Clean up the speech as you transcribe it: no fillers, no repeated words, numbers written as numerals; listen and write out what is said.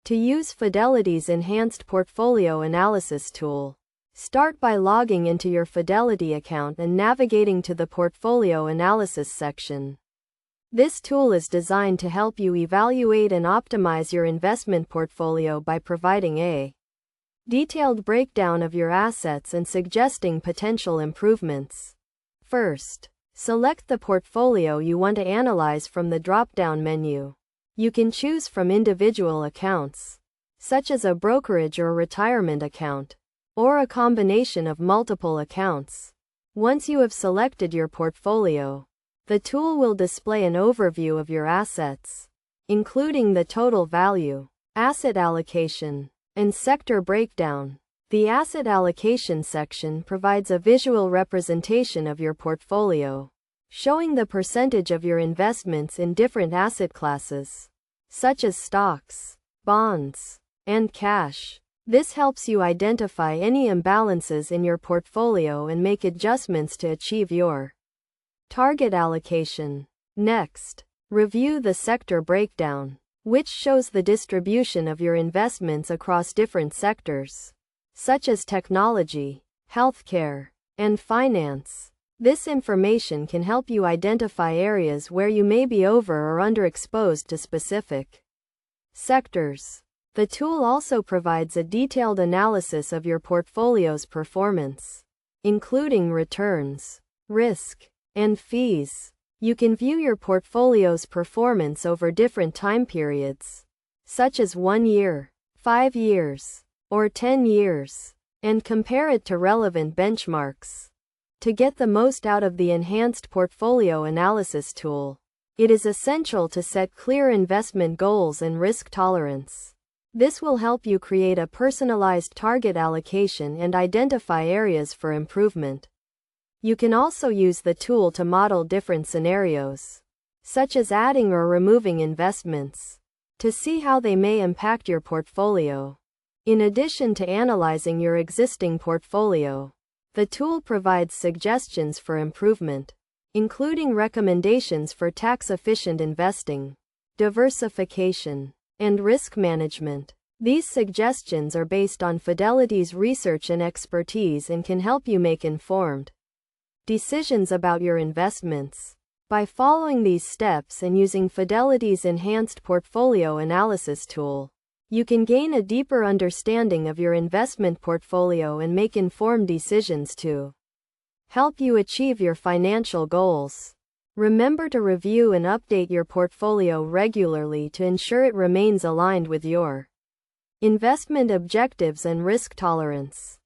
To use Fidelity's enhanced portfolio analysis tool, start by logging into your Fidelity account and navigating to the Portfolio Analysis section. This tool is designed to help you evaluate and optimize your investment portfolio by providing a detailed breakdown of your assets and suggesting potential improvements. First, select the portfolio you want to analyze from the drop-down menu. You can choose from individual accounts, such as a brokerage or retirement account, or a combination of multiple accounts. Once you have selected your portfolio, the tool will display an overview of your assets, including the total value, asset allocation, and sector breakdown. The asset allocation section provides a visual representation of your portfolio, showing the percentage of your investments in different asset classes, such as stocks, bonds, and cash. This helps you identify any imbalances in your portfolio and make adjustments to achieve your target allocation. Next, review the sector breakdown, which shows the distribution of your investments across different sectors, such as technology, healthcare, and finance. This information can help you identify areas where you may be over or underexposed to specific sectors. The tool also provides a detailed analysis of your portfolio's performance, including returns, risk, and fees. You can view your portfolio's performance over different time periods, such as 1 year, 5 years, or 10 years, and compare it to relevant benchmarks. To get the most out of the enhanced portfolio analysis tool, it is essential to set clear investment goals and risk tolerance. This will help you create a personalized target allocation and identify areas for improvement. You can also use the tool to model different scenarios, such as adding or removing investments, to see how they may impact your portfolio. In addition to analyzing your existing portfolio, the tool provides suggestions for improvement, including recommendations for tax-efficient investing, diversification, and risk management. These suggestions are based on Fidelity's research and expertise and can help you make informed decisions about your investments. By following these steps and using Fidelity's enhanced portfolio analysis tool, you can gain a deeper understanding of your investment portfolio and make informed decisions to help you achieve your financial goals. Remember to review and update your portfolio regularly to ensure it remains aligned with your investment objectives and risk tolerance.